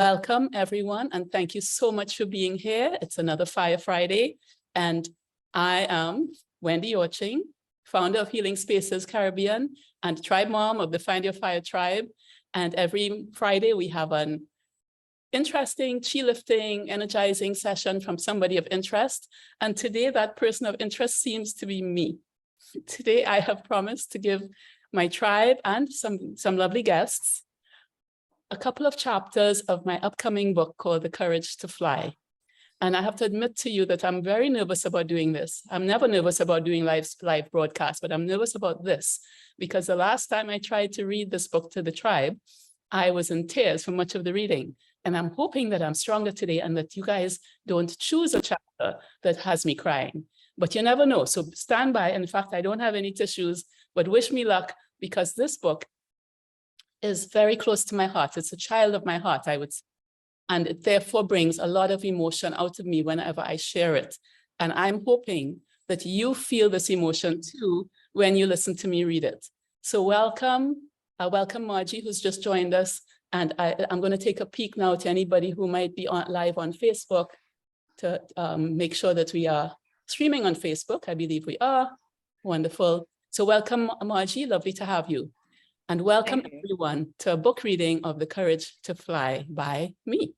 Welcome, everyone, and thank you so much for being here. It's another Fire Friday, and I am Wendy Yawching, founder of Healing Spaces Caribbean and tribe mom of the Find Your Fire tribe. And every Friday, we have an interesting, chi-lifting, energizing session from somebody of interest. And today, that person of interest seems to be me. Today, I have promised to give my tribe and some lovely guests a couple of chapters of my upcoming book called The Courage to Fly. And I have to admit to you that I'm very nervous about doing this. I'm never nervous about doing live broadcasts, but I'm nervous about this because the last time I tried to read this book to the tribe, I was in tears for much of the reading. And I'm hoping that I'm stronger today and that you guys don't choose a chapter that has me crying. But you never know. So stand by. In fact, I don't have any tissues, but wish me luck because this book is very close to my heart. It's a child of my heart, I would say. And it therefore brings a lot of emotion out of me whenever I share it. And I'm hoping that you feel this emotion too when you listen to me read it. So welcome Margie, who's just joined us. And I'm going to take a peek now to anybody who might be live on Facebook to make sure that we are streaming on Facebook. I believe we are. Wonderful. So welcome, Margie. Lovely to have you. And welcome everyone to a book reading of The Courage to Fly by me.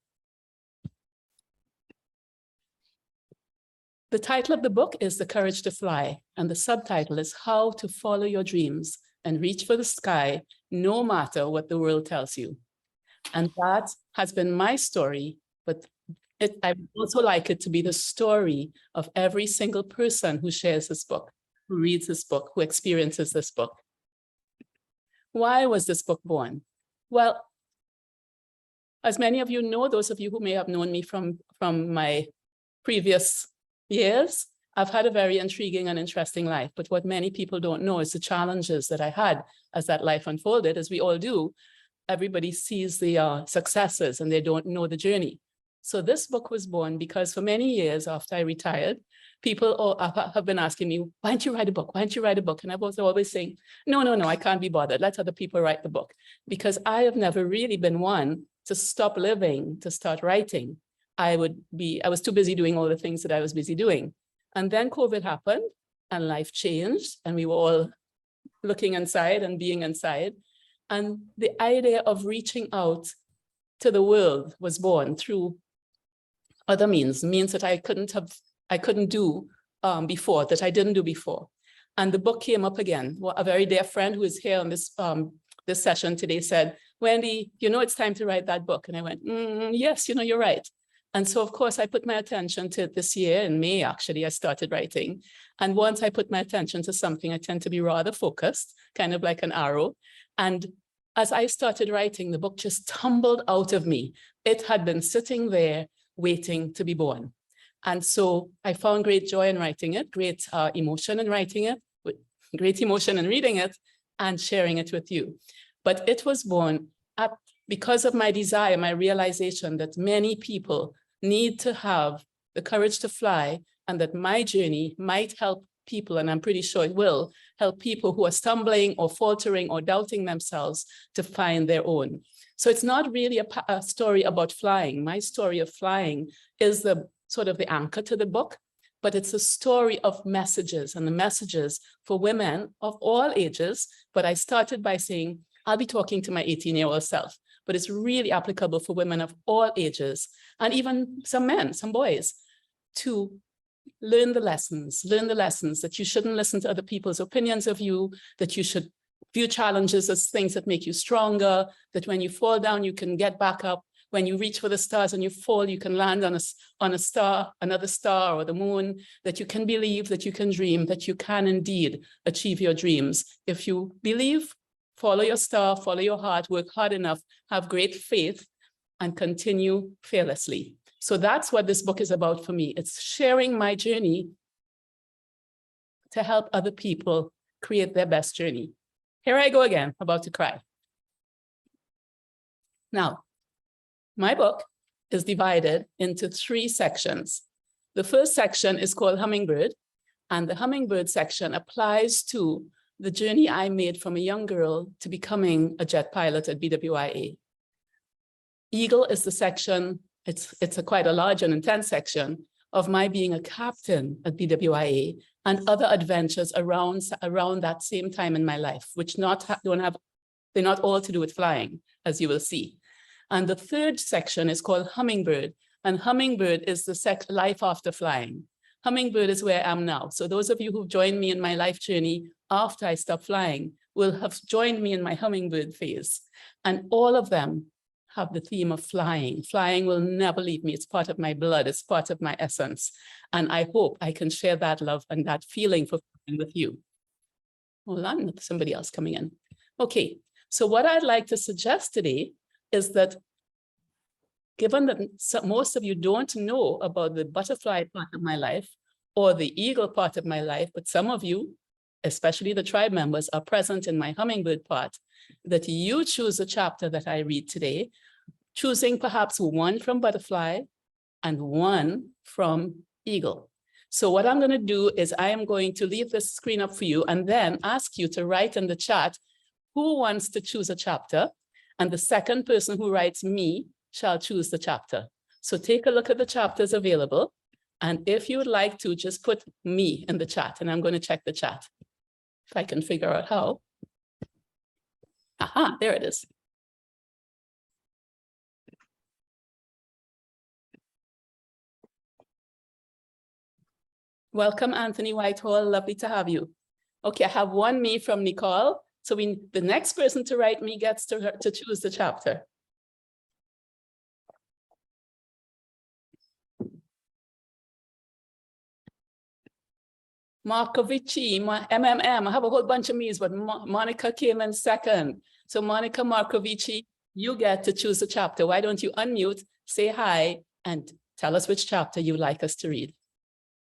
The title of the book is The Courage to Fly, and the subtitle is How to Follow Your Dreams and Reach for the Sky, no matter what the world tells you. And that has been my story, but I would also like it to be the story of every single person who shares this book, who reads this book, who experiences this book. Why was this book born? Well, as many of you know, those of you who may have known me from my previous years, I've had a very intriguing and interesting life. But what many people don't know is the challenges that I had as that life unfolded, as we all do. Everybody sees the successes and they don't know the journey. So this book was born because for many years after I retired, people have been asking me, why don't you write a book? Why don't you write a book? And I was always saying, no, I can't be bothered. Let other people write the book. Because I have never really been one to stop living, to start writing. I was too busy doing all the things that I was busy doing. And then COVID happened and life changed and we were all looking inside and being inside. And the idea of reaching out to the world was born through other means that I couldn't do before, that I didn't do before. And the book came up again. Well, a very dear friend who is here on this session today said, Wendy, it's time to write that book. And I went, yes, you're right. And so, of course, I put my attention to it this year. In May, actually, I started writing. And once I put my attention to something, I tend to be rather focused, kind of like an arrow. And as I started writing, the book just tumbled out of me. It had been sitting there waiting to be born. And so I found great joy in writing it, great emotion in writing it, great emotion in reading it and sharing it with you. But it was born because of my desire, my realization that many people need to have the courage to fly and that my journey might help people, and I'm pretty sure it will, help people who are stumbling or faltering or doubting themselves to find their own. So it's not really a story about flying. My story of flying is the sort of the anchor to the book, but it's a story of messages and the messages for women of all ages. But I started by saying, I'll be talking to my 18-year-old self, but it's really applicable for women of all ages and even some men, some boys, to learn the lessons that you shouldn't listen to other people's opinions of you, that you should view challenges as things that make you stronger, that when you fall down, you can get back up. When you reach for the stars and you fall, you can land on a star, another star or the moon, that you can believe, that you can dream, that you can indeed achieve your dreams. If you believe, follow your star, follow your heart, work hard enough, have great faith, and continue fearlessly. So that's what this book is about for me. It's sharing my journey to help other people create their best journey. Here I go again, about to cry. Now, my book is divided into 3 sections. The first section is called Hummingbird, and the Hummingbird section applies to the journey I made from a young girl to becoming a jet pilot at BWIA. Eagle is the section, it's quite a large and intense section of my being a captain at BWIA and other adventures around that same time in my life, which they're not all to do with flying, as you will see. And the third section is called Hummingbird, and Hummingbird is the life after flying. Hummingbird is where I am now. So those of you who've joined me in my life journey after I stopped flying will have joined me in my Hummingbird phase. And all of them have the theme of flying. Flying will never leave me. It's part of my blood. It's part of my essence. And I hope I can share that love and that feeling for flying with you. Hold on, somebody else coming in. Okay, so what I'd like to suggest today is that given that most of you don't know about the butterfly part of my life or the eagle part of my life, but some of you, especially the tribe members, are present in my hummingbird part, that you choose a chapter that I read today, choosing perhaps one from butterfly and one from eagle. So what I'm going to do is I am going to leave this screen up for you and then ask you to write in the chat who wants to choose a chapter, and the second person who writes me shall choose the chapter. So take a look at the chapters available, and if you would like to, just put me in the chat, and I'm going to check the chat if I can figure out how. Aha, there it is. Welcome, Anthony Whitehall. Lovely to have you. Okay, I have one me from Nicole. So the next person to write me gets to choose the chapter. Markovici, MMM, I have a whole bunch of me's, but Monica came in second. So Monica Markovici, you get to choose the chapter. Why don't you unmute, say hi, and tell us which chapter you'd like us to read.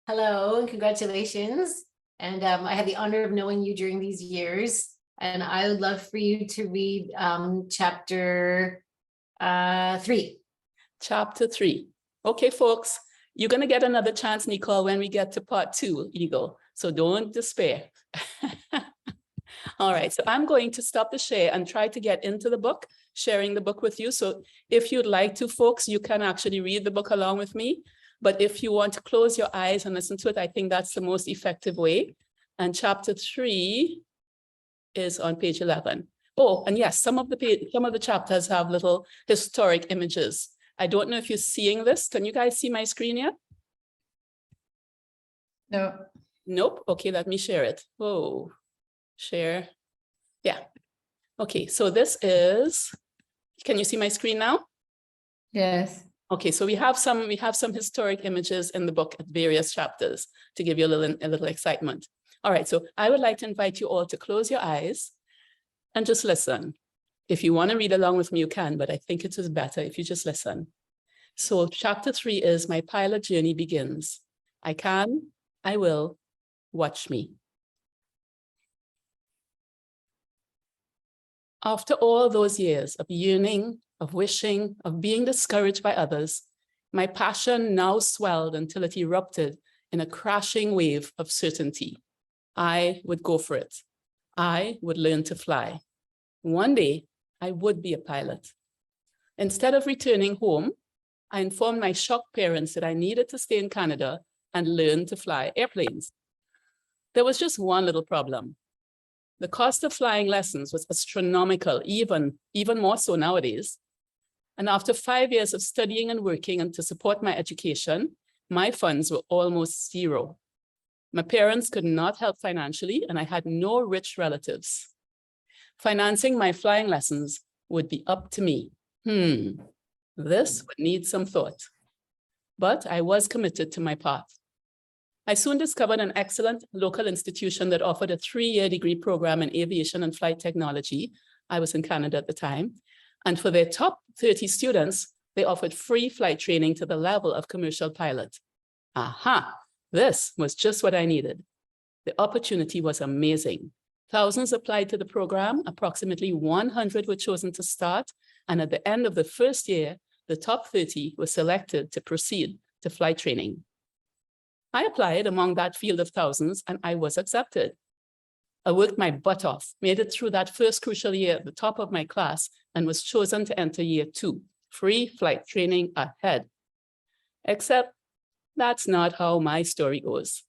Hello, and congratulations. And I had the honor of knowing you during these years. And I would love for you to read chapter 3. Chapter 3. Okay, folks, you're going to get another chance, Nicole, when we get to part 2, Eagle. So don't despair. All right, so I'm going to stop the share and try to get into the book, sharing the book with you. So if you'd like to, folks, you can actually read the book along with me. But if you want to close your eyes and listen to it, I think that's the most effective way. And chapter 3 is on page 11. Oh, and yes, some of the chapters have little historic images. I don't know if you're seeing this. Can you guys see my screen yet? No. Nope. Okay, let me share it. Oh, share. Yeah. Okay, so this is, can you see my screen now? Yes. Okay, so we have some historic images in the book at various chapters to give you a little excitement. All right, so I would like to invite you all to close your eyes and just listen. If you want to read along with me, you can, but I think it is better if you just listen. So chapter 3 is My Pilot Journey Begins. I can, I will, watch me. After all those years of yearning, of wishing, of being discouraged by others, my passion now swelled until it erupted in a crashing wave of certainty. I would go for it. I would learn to fly. One day, I would be a pilot. Instead of returning home, I informed my shocked parents that I needed to stay in Canada and learn to fly airplanes. There was just one little problem. The cost of flying lessons was astronomical, even more so nowadays. And after 5 years of studying and working and to support my education, my funds were almost zero. My parents could not help financially, and I had no rich relatives. Financing my flying lessons would be up to me. This would need some thought. But I was committed to my path. I soon discovered an excellent local institution that offered a 3-year degree program in aviation and flight technology. I was in Canada at the time. And for their top 30 students, they offered free flight training to the level of commercial pilot. Aha, this was just what I needed. The opportunity was amazing. Thousands applied to the program, approximately 100 were chosen to start, and at the end of the first year, the top 30 were selected to proceed to flight training. I applied among that field of thousands, and I was accepted. I worked my butt off, made it through that first crucial year at the top of my class, and was chosen to enter year 2, free flight training ahead. Except that's not how my story goes.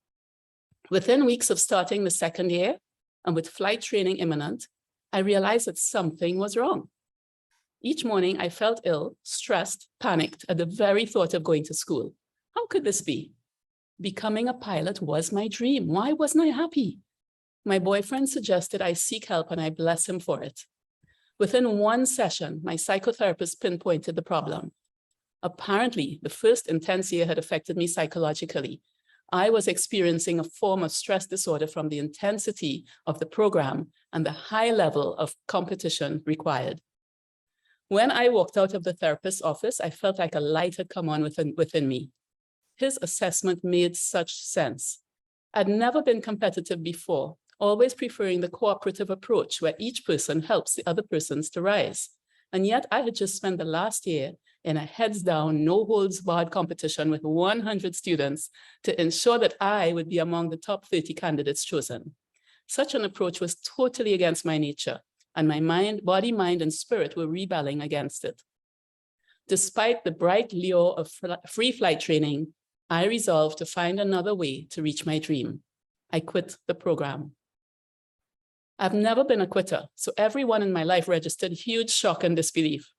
Within weeks of starting the second year, and with flight training imminent, I realized that something was wrong. Each morning, I felt ill, stressed, panicked at the very thought of going to school. How could this be? Becoming a pilot was my dream. Why wasn't I happy? My boyfriend suggested I seek help, and I bless him for it. Within one session, my psychotherapist pinpointed the problem. Apparently, the first intense year had affected me psychologically. I was experiencing a form of stress disorder from the intensity of the program and the high level of competition required. When I walked out of the therapist's office, I felt like a light had come on within me. His assessment made such sense. I'd never been competitive before, always preferring the cooperative approach where each person helps the other persons to rise. And yet I had just spent the last year in a heads down, no holds barred competition with 100 students to ensure that I would be among the top 30 candidates chosen. Such an approach was totally against my nature, and my body, mind, and spirit were rebelling against it. Despite the bright lure of free flight training, I resolved to find another way to reach my dream. I quit the program. I've never been a quitter, so everyone in my life registered huge shock and disbelief.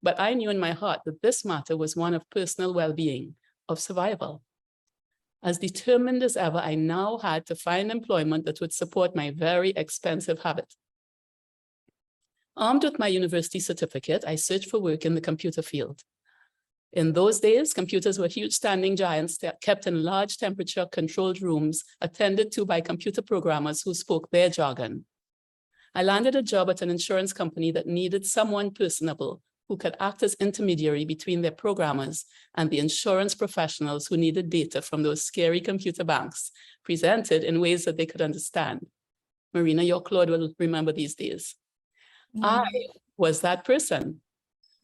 But I knew in my heart that this matter was one of personal well-being, of survival. As determined as ever, I now had to find employment that would support my very expensive habit. Armed with my university certificate, I searched for work in the computer field. In those days, computers were huge standing giants that kept in large temperature-controlled rooms attended to by computer programmers who spoke their jargon. I landed a job at an insurance company that needed someone personable who could act as intermediary between their programmers and the insurance professionals who needed data from those scary computer banks, presented in ways that they could understand. Marina, your Claude will remember these days. I was that person.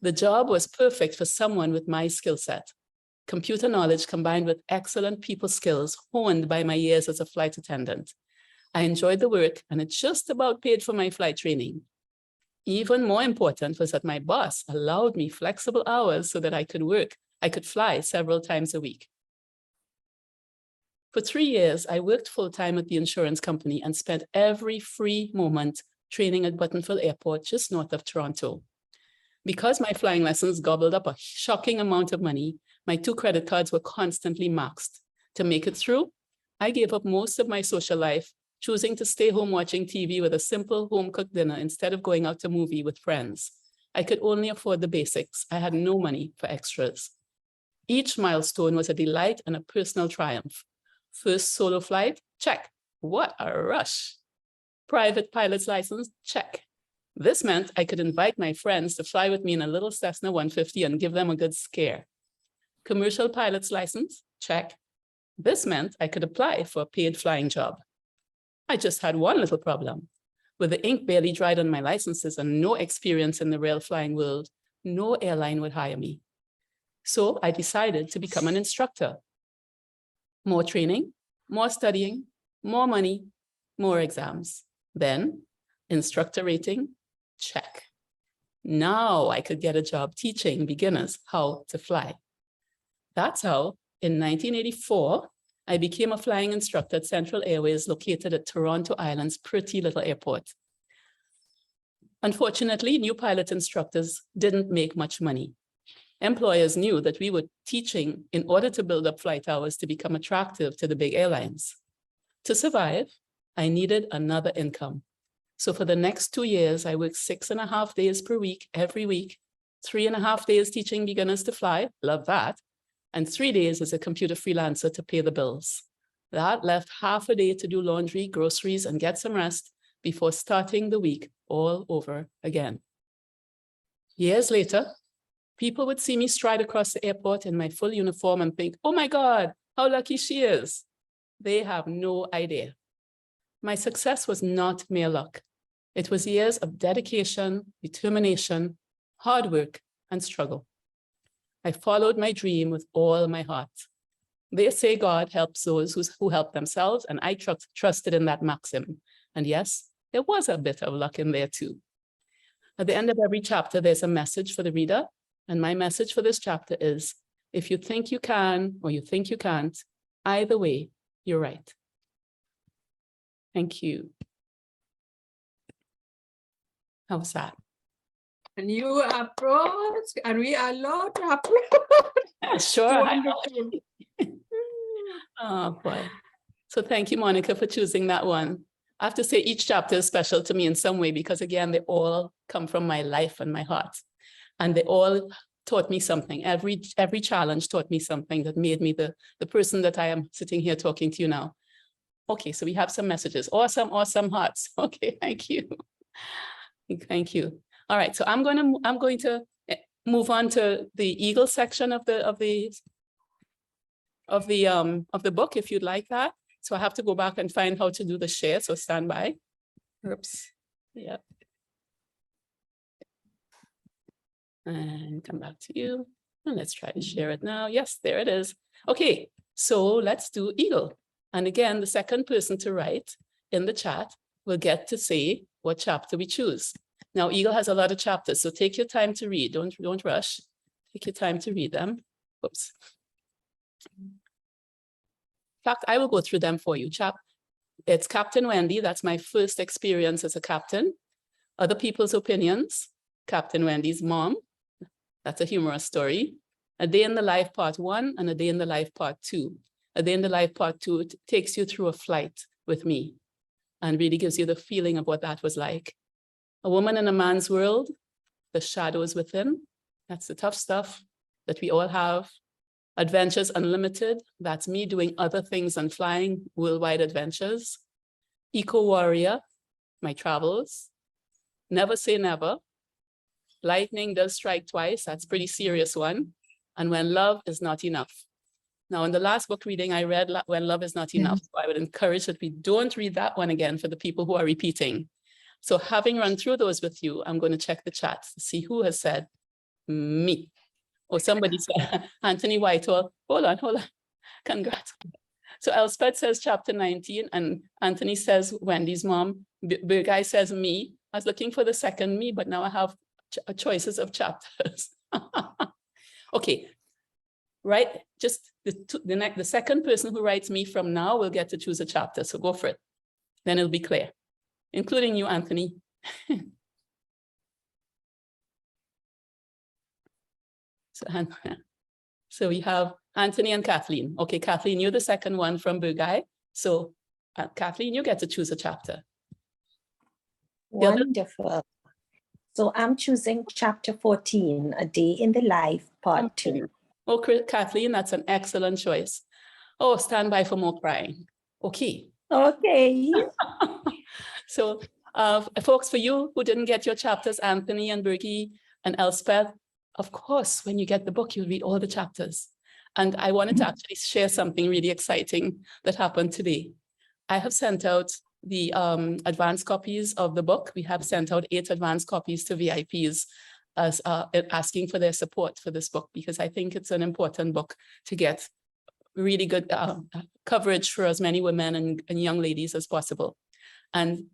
The job was perfect for someone with my skill set. Computer knowledge combined with excellent people skills honed by my years as a flight attendant. I enjoyed the work, and it just about paid for my flight training. Even more important was that my boss allowed me flexible hours so that I could fly several times a week. For 3 years, I worked full-time at the insurance company and spent every free moment training at Buttonville Airport, just north of Toronto. Because my flying lessons gobbled up a shocking amount of money, my 2 credit cards were constantly maxed. To make it through, I gave up most of my social life, choosing to stay home watching TV with a simple home-cooked dinner instead of going out to a movie with friends. I could only afford the basics. I had no money for extras. Each milestone was a delight and a personal triumph. First solo flight, check. What a rush. Private pilot's license, check. This meant I could invite my friends to fly with me in a little Cessna 150 and give them a good scare. Commercial pilot's license, check. This meant I could apply for a paid flying job. I just had one little problem. With the ink barely dried on my licenses and no experience in the real flying world, no airline would hire me. So I decided to become an instructor. More training, more studying, more money, more exams. Then instructor rating, check. Now I could get a job teaching beginners how to fly. That's how, in 1984, I became a flying instructor at Central Airways located at Toronto Island's pretty little airport. Unfortunately, new pilot instructors didn't make much money. Employers knew that we were teaching in order to build up flight hours to become attractive to the big airlines. To survive, I needed another income. So for the next 2 years, I worked 6.5 days per week, every week, 3.5 days teaching beginners to fly, love that, and 3 days as a computer freelancer to pay the bills. That left half a day to do laundry, groceries, and get some rest before starting the week all over again. Years later, people would see me stride across the airport in my full uniform and think, oh my God, how lucky she is. They have no idea. My success was not mere luck. It was years of dedication, determination, hard work, and struggle. I followed my dream with all my heart. They say God helps those who help themselves, and I trusted in that maxim. And yes, there was a bit of luck in there too. At the end of every chapter, there's a message for the reader. And my message for this chapter is, if you think you can or you think you can't, either way, you're right. Thank you. How's that? And you approach, and we are allowed to approach. Sure. Wonderful. Oh boy. So thank you, Monica, for choosing that one. I have to say each chapter is special to me in some way because again, they all come from my life and my heart. And they all taught me something. Every challenge taught me something that made me the person that I am sitting here talking to you now. Okay, so we have some messages. Awesome, awesome hearts. Okay, thank you. Thank you. All right, so I'm going to move on to the eagle section of the book, if you'd like that. So I have to go back and find how to do the share. So stand by. Oops. Yeah. And come back to you. And let's try to share it now. Yes, there it is. Okay, so let's do eagle. And again, the second person to write in the chat will get to say what chapter we choose. Now, eagle has a lot of chapters, so take your time to read. Don't rush. Take your time to read them. Oops. In fact, I will go through them for you. It's Captain Wendy. That's my first experience as a captain. Other people's opinions. Captain Wendy's mom. That's a humorous story. A Day in the Life Part 1 and A Day in the Life Part 2. A Day in the Life Part 2 takes you through a flight with me and really gives you the feeling of what that was like. A Woman in a Man's World, The Shadows Within. That's the tough stuff that we all have. Adventures Unlimited, that's me doing other things than flying, worldwide adventures. Eco Warrior, my travels. Never Say Never. Lightning Does Strike Twice, that's a pretty serious one. And When Love Is Not Enough. Now, in the last book reading, I read When Love Is Not Enough. So I would encourage that we don't read that one again for the people who are repeating. So having run through those with you, I'm going to check the chat to see who has said me. Or somebody said, Anthony Whitehall. Hold on. Congrats. So Elspeth says chapter 19, and Anthony says Wendy's mom. Burgai says me. I was looking for the second me, but now I have choices of chapters. Okay, right? Just the second person who writes me from now will get to choose a chapter. So go for it. Then it'll be clear, including you, Anthony. So we have Anthony and Kathleen. Okay, Kathleen, you're the second one from Burgai. So Kathleen, you get to choose a chapter. Wonderful. So I'm choosing chapter 14, A Day in the Life, Part 2. Oh, Kathleen, that's an excellent choice. Oh, stand by for more crying. Okay. Okay. So folks, for you who didn't get your chapters, Anthony and Bergie and Elspeth, of course, when you get the book, you'll read all the chapters. And I wanted to actually share something really exciting that happened today. I have sent out the advanced copies of the book. We have sent out 8 advanced copies to VIPs as asking for their support for this book, because I think it's an important book to get really good coverage for as many women and young ladies as possible. And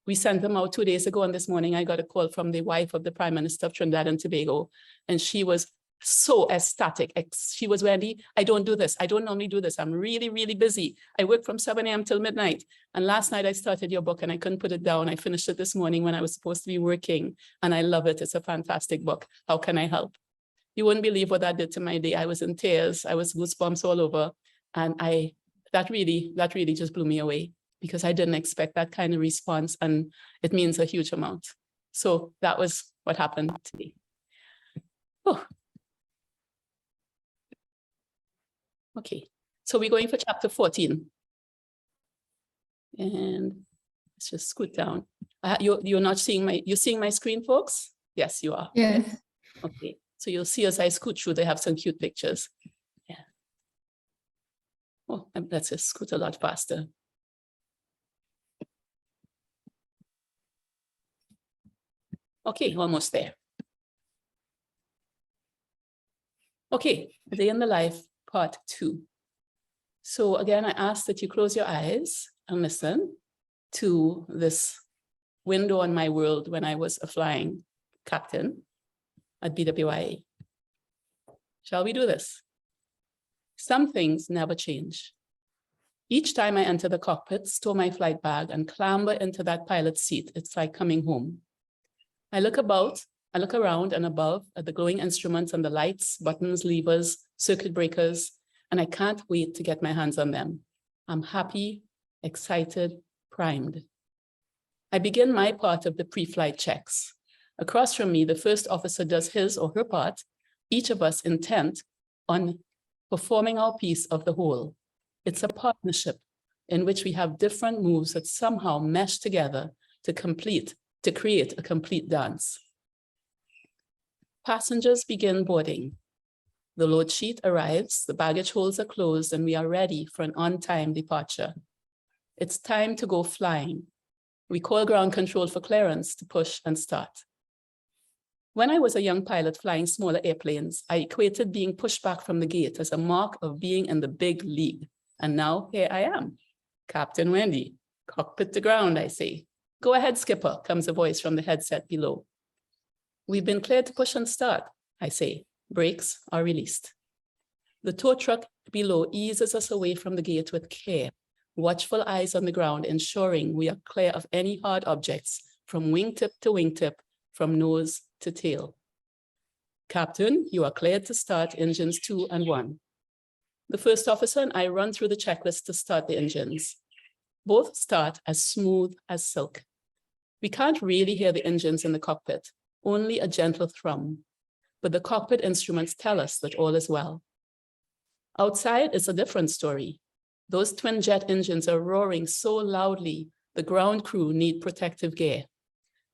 we sent them out 2 days ago, and this morning I got a call from the wife of the Prime Minister of Trinidad and Tobago, and she was so ecstatic. She was, Wendy, I don't do this. I don't normally do this. I'm really, really busy. I work from 7 a.m. till midnight. And last night I started your book and I couldn't put it down. I finished it this morning when I was supposed to be working, and I love it. It's a fantastic book. How can I help? You wouldn't believe what that did to my day. I was in tears. I was goosebumps all over. And that really just blew me away, because I didn't expect that kind of response, and it means a huge amount. So that was what happened today. Oh. Okay, so we're going for chapter 14. And let's just scoot down. You're not seeing you're seeing my screen, folks? Yes, you are. Yes. Okay, so you'll see as I scoot through, they have some cute pictures. Yeah. Oh, let's just scoot a lot faster. Okay, almost there. Okay, A Day in the Life, Part 2. So again, I ask that you close your eyes and listen to this window on my world when I was a flying captain. at BWIA. Shall we do this? Some things never change. Each time I enter the cockpit, stow my flight bag, and clamber into that pilot's seat, it's like coming home. I look around and above at the glowing instruments and the lights, buttons, levers, circuit breakers, and I can't wait to get my hands on them. I'm happy, excited, primed. I begin my part of the pre-flight checks. Across from me, the first officer does his or her part, each of us intent on performing our piece of the whole. It's a partnership in which we have different moves that somehow mesh together to create a complete dance. Passengers begin boarding. The load sheet arrives, the baggage holds are closed, and we are ready for an on-time departure. It's time to go flying. We call ground control for clearance to push and start. When I was a young pilot flying smaller airplanes, I equated being pushed back from the gate as a mark of being in the big league. And now here I am, Captain Wendy, cockpit to ground, I say. Go ahead, skipper, comes a voice from the headset below. We've been cleared to push and start, I say. Brakes are released. The tow truck below eases us away from the gate with care, watchful eyes on the ground, ensuring we are clear of any hard objects from wingtip to wingtip, from nose to tail. Captain, you are cleared to start engines 2 and 1. The first officer and I run through the checklist to start the engines. Both start as smooth as silk. We can't really hear the engines in the cockpit, only a gentle thrum, but the cockpit instruments tell us that all is well. Outside is a different story. Those twin jet engines are roaring so loudly, the ground crew need protective gear.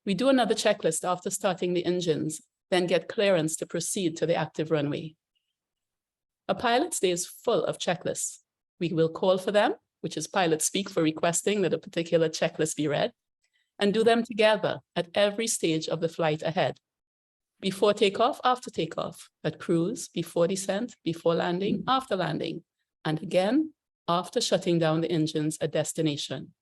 We do another checklist after starting the engines, then get clearance to proceed to the active runway. A pilot's day is full of checklists. We will call for them, which is pilot speak for requesting that a particular checklist be read, and do them together at every stage of the flight ahead. Before takeoff, after takeoff, at cruise, before descent, before landing, after landing, and again, after shutting down the engines at destination.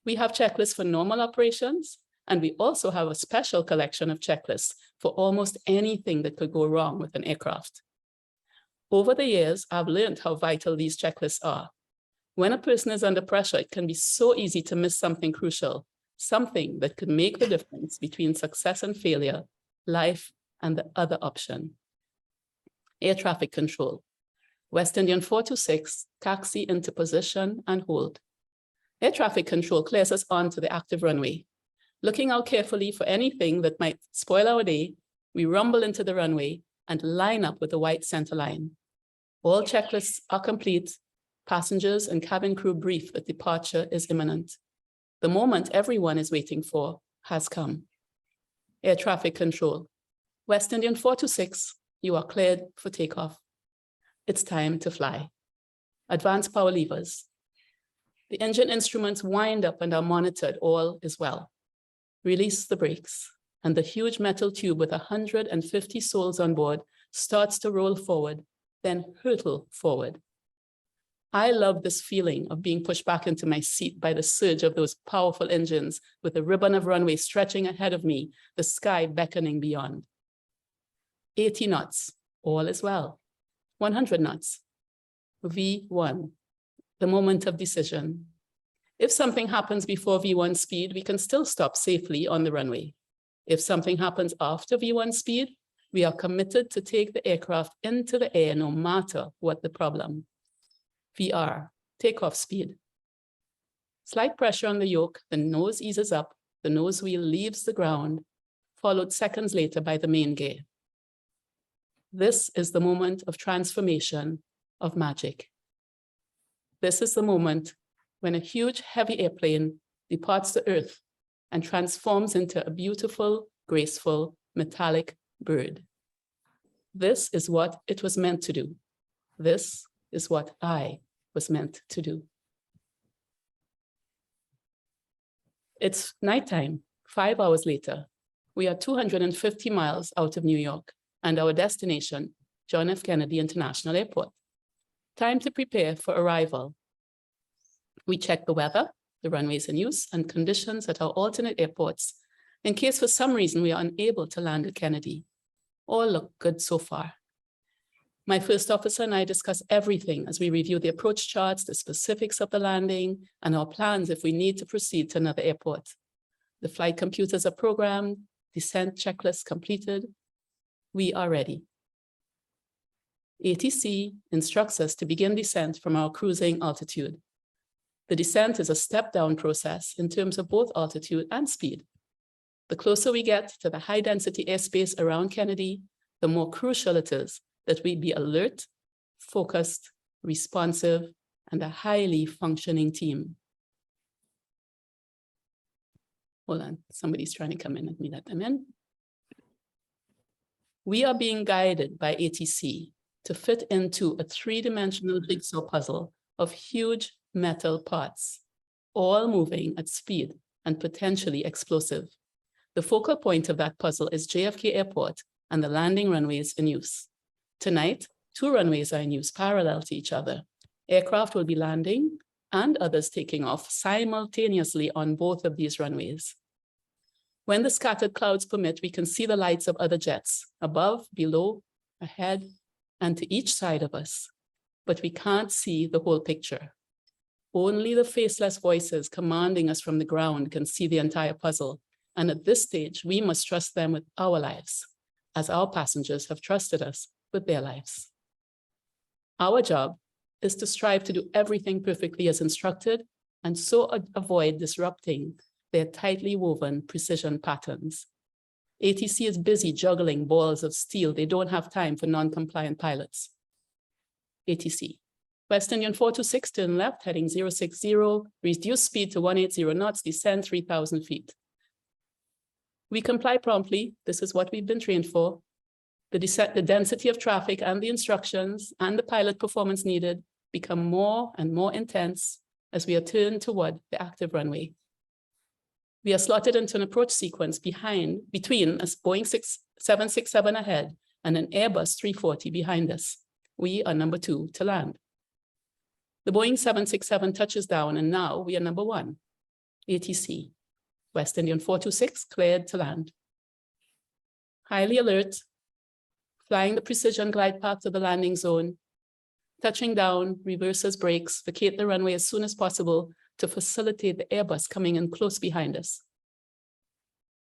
We have checklists for normal operations, and we also have a special collection of checklists for almost anything that could go wrong with an aircraft. Over the years, I've learned how vital these checklists are. When a person is under pressure, it can be so easy to miss something crucial, something that could make the difference between success and failure, life and the other option. Air traffic control. West Indian 426, taxi into position and hold. Air traffic control clears us onto the active runway. Looking out carefully for anything that might spoil our day, we rumble into the runway and line up with the white center line. All checklists are complete. Passengers and cabin crew brief that departure is imminent. The moment everyone is waiting for has come. Air traffic control. West Indian 426, you are cleared for takeoff. It's time to fly. Advance power levers. The engine instruments wind up and are monitored. All is well. Release the brakes, and the huge metal tube with 150 souls on board starts to roll forward, then hurtle forward. I love this feeling of being pushed back into my seat by the surge of those powerful engines with a ribbon of runway stretching ahead of me, the sky beckoning beyond. 80 knots, all is well. 100 knots, V1, the moment of decision. If something happens before V1 speed, we can still stop safely on the runway. If something happens after V1 speed, we are committed to take the aircraft into the air no matter what the problem. VR, takeoff speed. Slight pressure on the yoke, the nose eases up, the nose wheel leaves the ground, followed seconds later by the main gear. This is the moment of transformation, of magic. This is the moment when a huge, heavy airplane departs the earth and transforms into a beautiful, graceful, metallic bird. This is what it was meant to do. This is what I was meant to do. It's nighttime, 5 hours later. We are 250 miles out of New York and our destination, John F. Kennedy International Airport. Time to prepare for arrival. We check the weather, the runways in use, and conditions at our alternate airports in case for some reason we are unable to land at Kennedy. All look good so far. My first officer and I discuss everything as we review the approach charts, the specifics of the landing, and our plans if we need to proceed to another airport. The flight computers are programmed, descent checklist completed. We are ready. ATC instructs us to begin descent from our cruising altitude. The descent is a step-down process in terms of both altitude and speed. The closer we get to the high-density airspace around Kennedy, the more crucial it is that we be alert, focused, responsive, and a highly functioning team. Hold on, somebody's trying to come in. Let me let them in. We are being guided by ATC to fit into a three-dimensional jigsaw puzzle of huge metal parts, all moving at speed and potentially explosive. The focal point of that puzzle is JFK Airport and the landing runways in use. Tonight, 2 runways are in use parallel to each other. Aircraft will be landing and others taking off simultaneously on both of these runways. When the scattered clouds permit, we can see the lights of other jets above, below, ahead, and to each side of us, but we can't see the whole picture. Only the faceless voices commanding us from the ground can see the entire puzzle, and at this stage, we must trust them with our lives, as our passengers have trusted us with their lives. Our job is to strive to do everything perfectly as instructed, and so avoid disrupting their tightly woven precision patterns. ATC is busy juggling balls of steel. They don't have time for non-compliant pilots. ATC, West Indian 426, turn left, heading 060, reduce speed to 180 knots, descend 3,000 feet. We comply promptly. This is what we've been trained for. The density of traffic and the instructions and the pilot performance needed become more and more intense as we are turned toward the active runway. We are slotted into an approach sequence between a Boeing 767 ahead and an Airbus 340 behind us. We are number 2 to land. The Boeing 767 touches down, and now we are number 1. ATC, West Indian 426, cleared to land. Highly alert, flying the precision glide path to the landing zone, touching down, reverses brakes, vacate the runway as soon as possible to facilitate the Airbus coming in close behind us.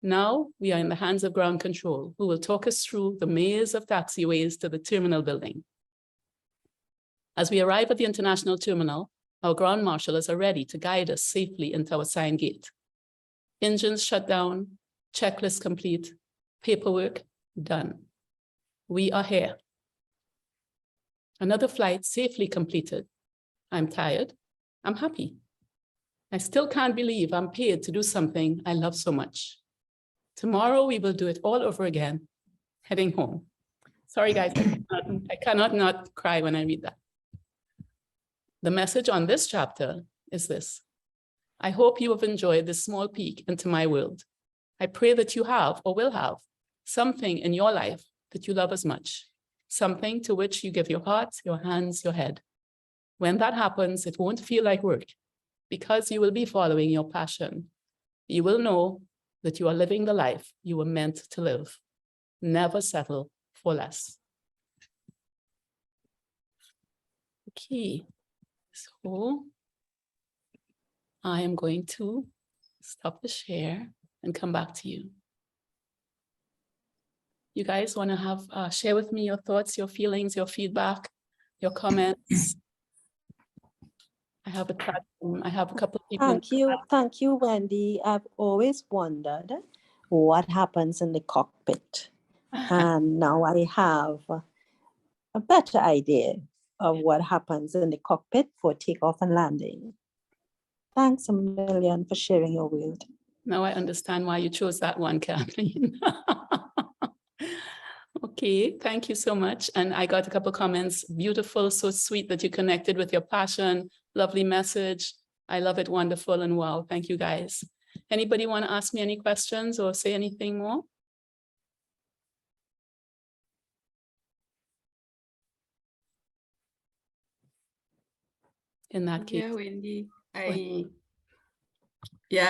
Now we are in the hands of ground control, who will talk us through the maze of taxiways to the terminal building. As we arrive at the international terminal, our ground marshals are ready to guide us safely into our assigned gate. Engines shut down, checklist complete, paperwork done. We are here. Another flight safely completed. I'm tired. I'm happy. I still can't believe I'm paid to do something I love so much. Tomorrow we will do it all over again, heading home. Sorry guys, I cannot not cry when I read that. The message on this chapter is this. I hope you have enjoyed this small peek into my world. I pray that you have or will have something in your life that you love as much, something to which you give your heart, your hands, your head. When that happens, it won't feel like work because you will be following your passion. You will know that you are living the life you were meant to live. Never settle for less. Okay, so I am going to stop the share and come back to you. You guys want to have share with me your thoughts, your feelings, your feedback, your comments? I have a couple of people. Thank you, Wendy. I've always wondered what happens in the cockpit. And now I have a better idea of what happens in the cockpit for takeoff and landing. Thanks a million for sharing your world. Now I understand why you chose that one, Kathleen. Okay, thank you so much. And I got a couple comments. Beautiful, so sweet that you connected with your passion. Lovely message. I love it, wonderful, and wow. Thank you guys. Anybody want to ask me any questions or say anything more? In that case. Yeah, Wendy, I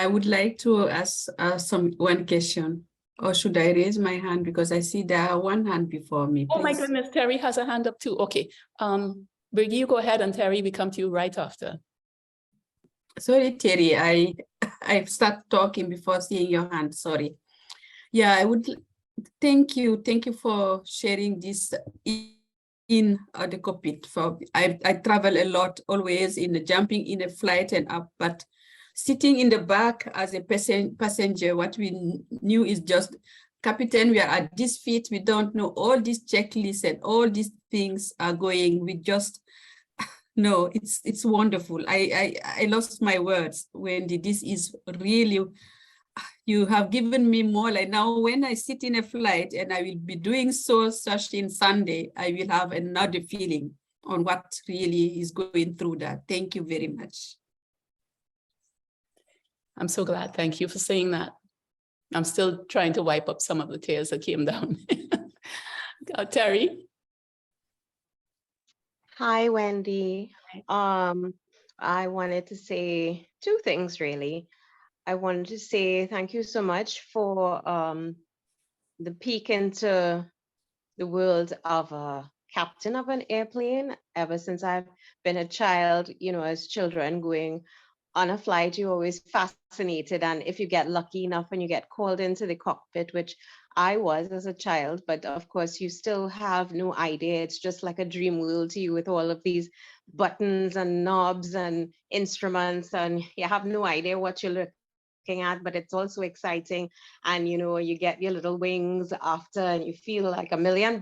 would like to ask one question. Or should I raise my hand because I see there one hand before me, Oh my please? goodness, Terry has a hand up too. Okay. Briggy, you go ahead, and Terry, we come to you right after. Sorry, Terry, I start talking before seeing your hand, sorry. Yeah, I would thank you for sharing this in the cockpit. I travel a lot, always jumping in a flight and up, but sitting in the back as a passenger, what we knew is just, Captain, we are at this feet, we don't know all these checklists and all these things are going, we just, no, it's wonderful. I lost my words, Wendy. This is really, you have given me more. Like now, when I sit in a flight and I will be doing such in Sunday, I will have another feeling on what really is going through that. Thank you very much. I'm so glad. Thank you for saying that. I'm still trying to wipe up some of the tears that came down. Terry. Hi, Wendy. I wanted to say two things, really. I wanted to say thank you so much for the peek into the world of a captain of an airplane. Ever since I've been a child, you know, as children going on a flight, you're always fascinated. And if you get lucky enough and you get called into the cockpit, which I was as a child, but of course you still have no idea. It's just like a dream world to you with all of these buttons and knobs and instruments, and you have no idea what you're looking at, but it's also exciting. And you know, you get your little wings after and you feel like $1 million.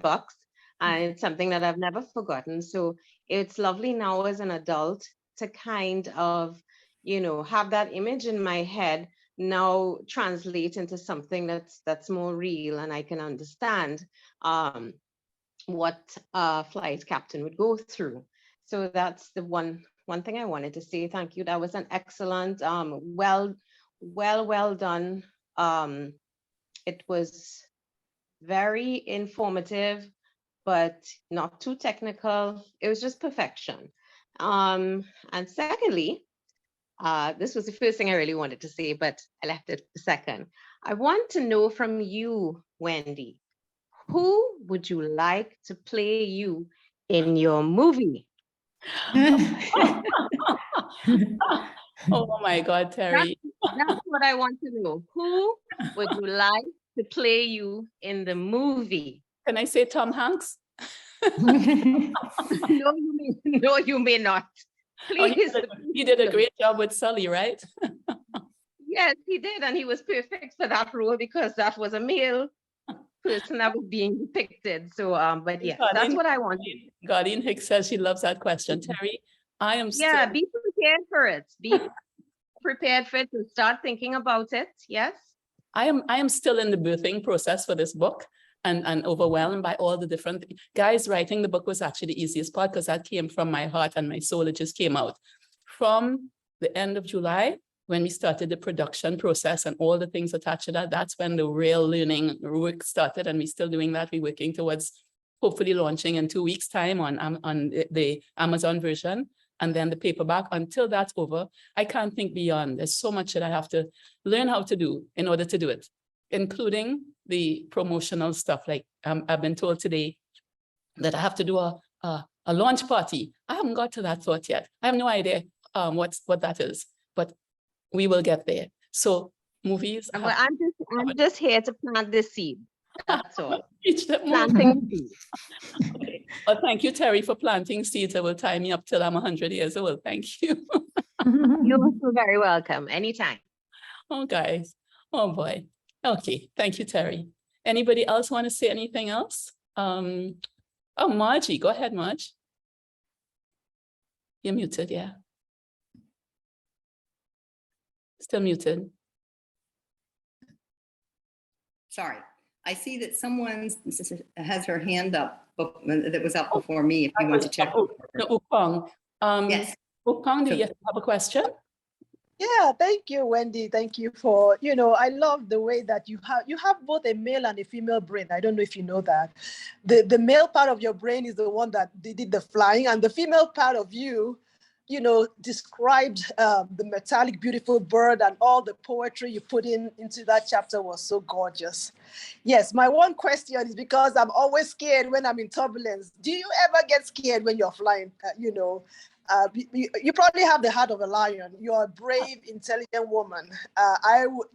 And it's something that I've never forgotten. So it's lovely now as an adult to kind of, you know, have that image in my head now translate into something that's more real, and I can understand what a flight captain would go through. So that's the one thing I wanted to say. Thank you. That was an excellent, well done. It was very informative, but not too technical. It was just perfection. And secondly, this was the first thing I really wanted to say, but I left it second. I want to know from you, Wendy, who would you like to play you in your movie? Oh my God, Terry. That's what I want to know. Who would you like to play you in the movie? Can I say Tom Hanks? No, you may not. Oh, Please. he did a great job with Sully, right? Yes, he did. And he was perfect for that role because that was a male person that was being depicted. So, but yes, that's what I want. Gardine Hicks says she loves that question. Terry, I am Yeah, be prepared for it. Be prepared for it and start thinking about it. Yes. I am still in the birthing process for this book and overwhelmed by all the different guys. Writing the book was actually the easiest part because that came from my heart and my soul. It just came out. From the end of July, when we started the production process and all the things attached to that, that's when the real learning work started. And we're still doing that. We're working towards hopefully launching in 2 weeks' time on the Amazon version. And then the paperback. Until that's over, I can't think beyond. There's so much that I have to learn how to do in order to do it, including the promotional stuff. Like I've been told today that I have to do a launch party. I haven't got to that thought yet. I have no idea what that is, but we will get there. So movies. Well, I'm just here to plant the seed. That's all. Planting seeds. Okay. Well, thank you, Terry, for planting seeds. It will tie me up till I'm 100 years old. Thank you. You're so very welcome. Anytime. Oh, guys. Oh, boy. Okay. Thank you, Terry. Anybody else want to say anything else? Oh, Margie. Go ahead, Marge. You're muted, yeah. Still muted. Sorry. I see that someone has her hand up that was up before me. If you want to check. Upong. Yes. Upong, do you have a question? Yeah, thank you, Wendy. Thank you for, I love the way that you have both a male and a female brain. I don't know if you know that. The male part of your brain is the one that did the flying, and the female part of you described the metallic, beautiful bird, and all the poetry you put into that chapter was so gorgeous. Yes, my one question is, because I'm always scared when I'm in turbulence. Do you ever get scared when you're flying? You probably have the heart of a lion. You're a brave, intelligent woman.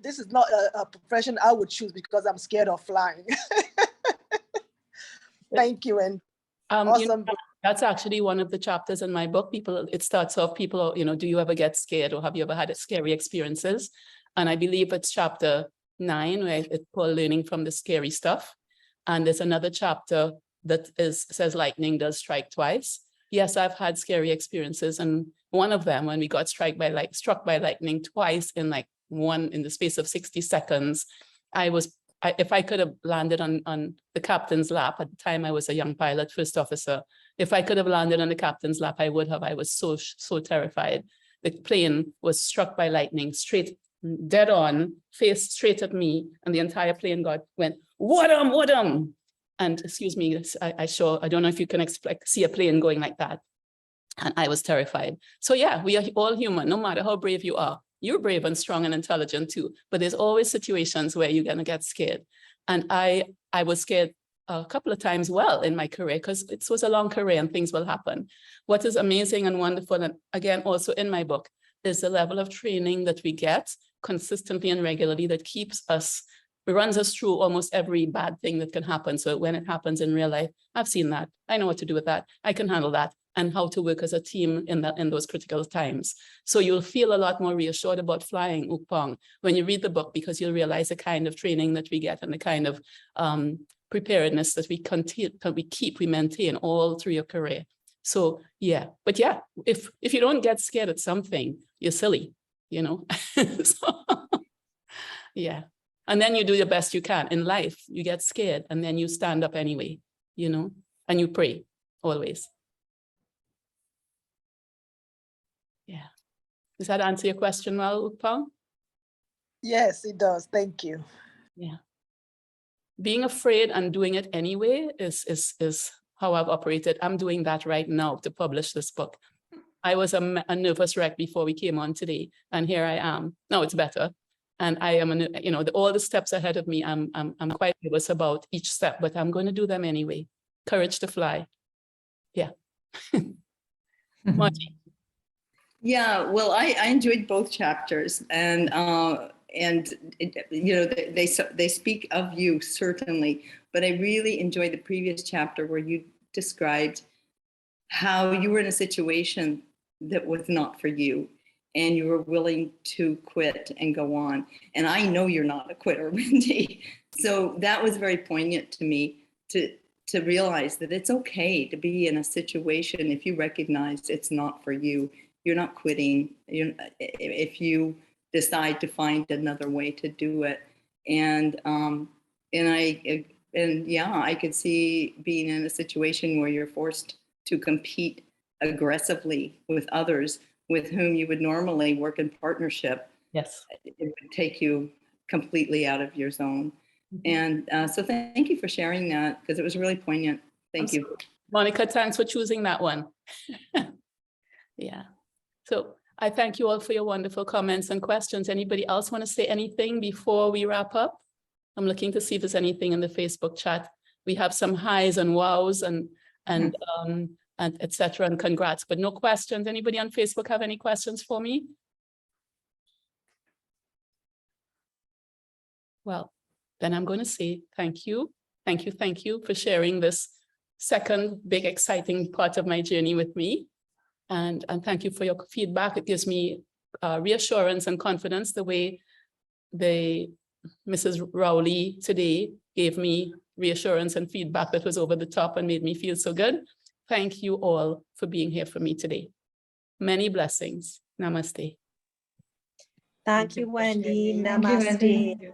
This is not a profession I would choose because I'm scared of flying. Thank you, and awesome. That's actually one of the chapters in my book. It starts off, do you ever get scared, or have you ever had scary experiences? And I believe it's chapter 9, where it's called Learning from the Scary Stuff. And there's another chapter that says lightning does strike twice. Yes, I've had scary experiences, and one of them, when we got struck by lightning twice in the space of 60 seconds, if I could have landed on the captain's lap. At the time I was a young pilot, first officer. If I could have landed on the captain's lap, I would have. I was so terrified. The plane was struck by lightning, straight, dead on, face straight at me, and the entire plane went, what And excuse me, I don't know if you can see a plane going like that. And I was terrified. So yeah, we are all human, no matter how brave you are. You're brave and strong and intelligent too, but there's always situations where you're gonna get scared. And I was scared a couple of times in my career, because it was a long career and things will happen. What is amazing and wonderful, and again, also in my book, is the level of training that we get consistently and regularly that runs us through almost every bad thing that can happen. So when it happens in real life, I've seen that. I know what to do with that. I can handle that, and how to work as a team in those critical times. So you'll feel a lot more reassured about flying, Ukpong, when you read the book, because you'll realize the kind of training that we get and the kind of preparedness that we maintain all through your career. So yeah, but yeah, if you don't get scared at something, you're silly, So, yeah. And then you do the best you can. In life, you get scared and then you stand up anyway, and you pray always. Yeah. Does that answer your question well, Ukpong? Yes, it does. Thank you. Yeah. Being afraid and doing it anyway is how I've operated. I'm doing that right now to publish this book. I was a nervous wreck before we came on today, and here I am. Now it's better. And I am, all the steps ahead of me, I'm quite nervous about each step, but I'm going to do them anyway. Courage to fly. Yeah. Margie. Yeah, well, I enjoyed both chapters, and they speak of you, certainly, but I really enjoyed the previous chapter where you described how you were in a situation that was not for you, and you were willing to quit and go on. And I know you're not a quitter, Wendy. So that was very poignant to me, to realize that it's okay to be in a situation if you recognize it's not for you. You're not quitting. If you decide to find another way to do it. And I could see being in a situation where you're forced to compete aggressively with others with whom you would normally work in partnership. Yes. It would take you completely out of your zone. And so thank you for sharing that, because it was really poignant. Thank you. Monica, thanks for choosing that one. Yeah. So I thank you all for your wonderful comments and questions. Anybody else want to say anything before we wrap up? I'm looking to see if there's anything in the Facebook chat. We have some highs and wows and et cetera, and congrats, but no questions. Anybody on Facebook have any questions for me? Well, then I'm going to say thank you. Thank you for sharing this second big exciting part of my journey with me. And thank you for your feedback. It gives me reassurance and confidence the way Mrs. Rowley today gave me reassurance and feedback that was over the top and made me feel so good. Thank you all for being here for me today. Many blessings. Namaste. Thank you, Wendy. Thank you, Wendy. Namaste.